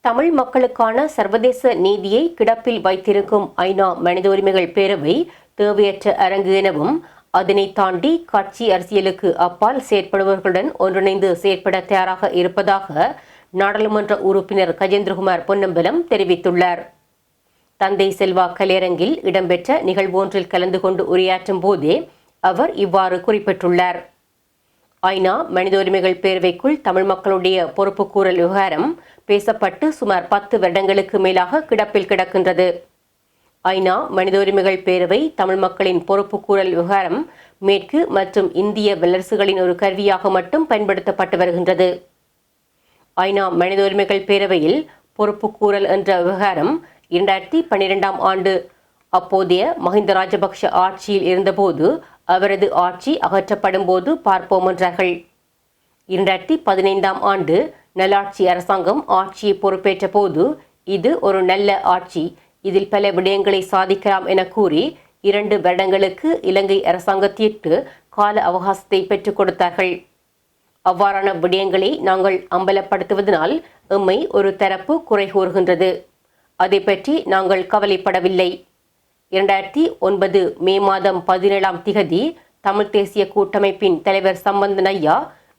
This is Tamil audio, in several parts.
தமிழ் மக்களுக்கான சர்வதேச நீதியை கிடப்பில் வைத்திருக்கும் ஐநா மனித உரிமைகள் பேரவை தேவையற்ற அரங்கு எனவும் அதனை தாண்டி கட்சி அரசியலுக்கு அப்பால் செயற்படுபவர்களுடன் ஒன்றிணைந்து செயற்பட தயாராக இருப்பதாக நாடாளுமன்ற உறுப்பினர் கஜேந்திரகுமார் பொன்னம்பலம் தெரிவித்துள்ளார். தந்தை செல்வா கலையரங்கில் இடம்பெற்ற நிகழ்வொன்றில் கலந்து கொண்டு உரையாற்றும் போதே அவர் இவ்வாறு குறிப்பிட்டுள்ளார். ஐநா மனித உரிமைகள் பேரவைக்குள் தமிழ் மக்களுடைய பொறுப்புக்கூறல் விவகாரம் பேசப்பட்டு சுமார் 10 வருடங்களுக்கு மேலாக கிடப்பில் கிடக்கின்றது. ஐநா மனித உரிமைகள் பேரவை தமிழ் மக்களின் பொறுப்புக்கூறல் விவகாரம் மேற்கு மற்றும் இந்திய வல்லரசுகளின் ஒரு கருவியாக மட்டும் பயன்படுத்தப்பட்டு வருகின்றது. ஐநா மனித உரிமைகள் பேரவையில் பொறுப்புக்கூறல் என்ற விவகாரம் 2012ஆம் ஆண்டு அப்போதைய மஹிந்த ராஜபக்ஷ ஆட்சியில் இருந்தபோது அவரது ஆட்சி அகற்றப்படும் போது பார்ப்போம் என்றார்கள். 2015ஆம் ஆண்டு நல்லாட்சி அரசாங்கம் ஆட்சியை பொறுப்பேற்ற போது இது ஒரு நல்ல ஆட்சி, இதில் பல விடயங்களை சாதிக்கலாம் என கூறி 2 வருடங்களுக்கு இலங்கை அரசாங்கத்திற்கு கால அவகாசத்தை பெற்றுக் கொடுத்தார்கள். அவ்வாறான விடயங்களை நாங்கள் அம்பலப்படுத்துவதனால் எம்மை ஒரு தரப்பு குறை கூறுகின்றது. அதை பற்றி நாங்கள் கவலைப்படவில்லை. 2009 மே மாதம் 17ஆம் திகதி தமிழ் தேசிய கூட்டமைப்பின் தலைவர் சம்பந்தன் ஐயா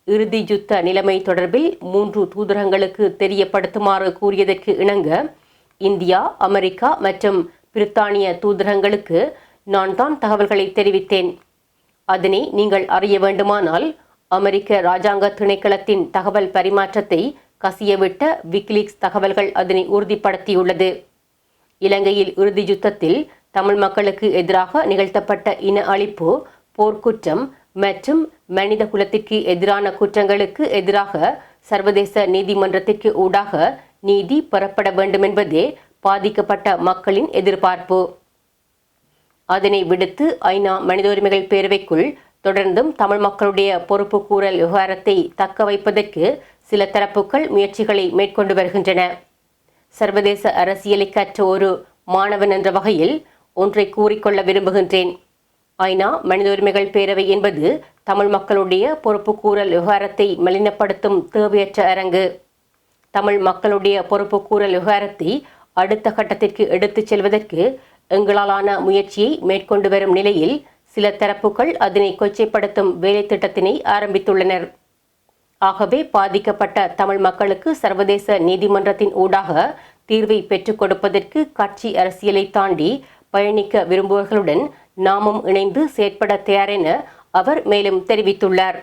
இறுதி யுத்த நிலைமை தொடர்பில் 3 தூதரகங்களுக்கு தெரியப்படுத்துமாறு கூறியதற்கு இணங்க இந்தியா, அமெரிக்கா மற்றும் பிரித்தானிய தூதரகங்களுக்கு நான் தான் தகவல்களை தெரிவித்தேன். அதனை நீங்கள் அறிய வேண்டுமானால் அமெரிக்க இராஜாங்க திணைக்களத்தின் தகவல் பரிமாற்றத்தை கசியவிட்ட விக்கிலீக்ஸ் தகவல்கள் அதனை உறுதிப்படுத்தியுள்ளது. இலங்கையில் இறுதி யுத்தத்தில் தமிழ் மக்களுக்கு எதிராக நிகழ்த்தப்பட்ட இன அழிப்பு, போர்க்குற்றம் மற்றும் மனித குலத்திற்கு எதிரான குற்றங்களுக்கு எதிராக சர்வதேச நீதிமன்றத்திற்கு ஊடாக நீதி பெறப்பட வேண்டும் என்பதே பாதிக்கப்பட்ட மக்களின் எதிர்பார்ப்பு. அதனை விடுத்து ஐநா மனித உரிமைகள் பேரவைக்குள் தொடர்ந்தும் தமிழ் மக்களுடைய பொறுப்புக்கூறல் விவகாரத்தை தக்க வைப்பதற்கு சில தரப்புகள் முயற்சிகளை மேற்கொண்டு வருகின்றன. சர்வதேச அரசியலை கற்ற ஒரு மாணவன் என்ற வகையில் ஒன்றை கூறிக்கொள்ள விரும்புகின்றேன். ஐநா மனித உரிமைகள் பேரவை என்பது தமிழ் மக்களுடைய பொறுப்புக்கூறல் விவகாரத்தை மலினப்படுத்தும் தேவையற்ற அரங்கு. தமிழ் மக்களுடைய பொறுப்புக்கூறல் விவகாரத்தை அடுத்த கட்டத்திற்கு எடுத்துச் செல்வதற்கு எங்களாலான முயற்சியை மேற்கொண்டு வரும் நிலையில் சில தரப்புகள் அதனை கொச்சைப்படுத்தும் வேலை திட்டத்தினை ஆரம்பித்துள்ளனர். ஆகவே பாதிக்கப்பட்ட தமிழ் மக்களுக்கு சர்வதேச நீதிமன்றத்தின் ஊடாக தீர்வை பெற்றுக் கொடுப்பதற்கு கட்சி அரசியலை தாண்டி பயணிக்க விரும்புவர்களுடன் நாமும் இணைந்து செயற்பட தயார் என அவர் மேலும் தெரிவித்துள்ளார்.